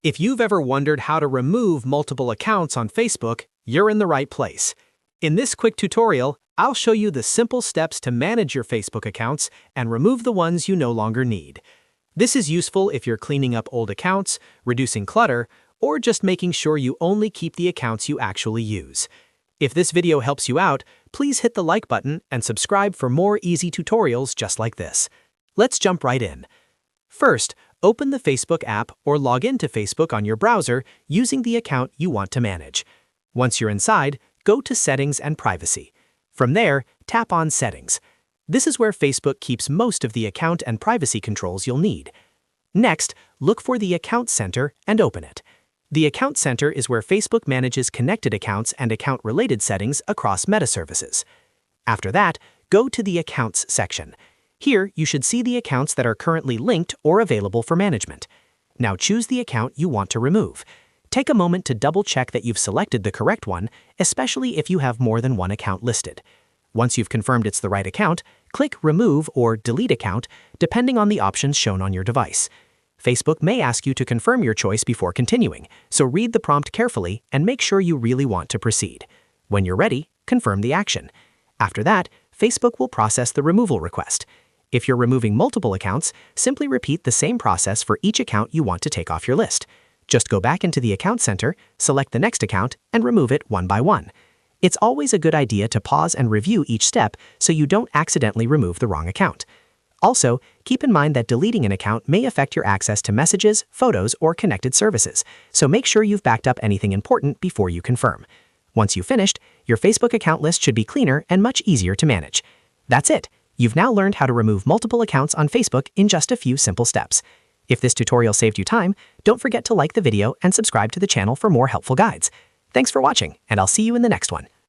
If you've ever wondered how to remove multiple accounts on Facebook, you're in the right place. In this quick tutorial, I'll show you the simple steps to manage your Facebook accounts and remove the ones you no longer need. This is useful if you're cleaning up old accounts, reducing clutter, or just making sure you only keep the accounts you actually use. If this video helps you out, please hit the like button and subscribe for more easy tutorials just like this. Let's jump right in. First, open the Facebook app or log into Facebook on your browser using the account you want to manage. Once you're inside, go to Settings and Privacy. From there, tap on Settings. This is where Facebook keeps most of the account and privacy controls you'll need. Next, look for the Account Center and open it. The Account Center is where Facebook manages connected accounts and account-related settings across Meta services. After that, go to the Accounts section. Here, you should see the accounts that are currently linked or available for management. Now choose the account you want to remove. Take a moment to double-check that you've selected the correct one, especially if you have more than one account listed. Once you've confirmed it's the right account, click Remove or Delete Account, depending on the options shown on your device. Facebook may ask you to confirm your choice before continuing, so read the prompt carefully and make sure you really want to proceed. When you're ready, confirm the action. After that, Facebook will process the removal request. If you're removing multiple accounts, simply repeat the same process for each account you want to take off your list. Just go back into the Account Center, select the next account, and remove it one by one. It's always a good idea to pause and review each step so you don't accidentally remove the wrong account. Also, keep in mind that deleting an account may affect your access to messages, photos, or connected services, so make sure you've backed up anything important before you confirm. Once you've finished, your Facebook account list should be cleaner and much easier to manage. That's it. You've now learned how to remove multiple accounts on Facebook in just a few simple steps. If this tutorial saved you time, don't forget to like the video and subscribe to the channel for more helpful guides. Thanks for watching, and I'll see you in the next one.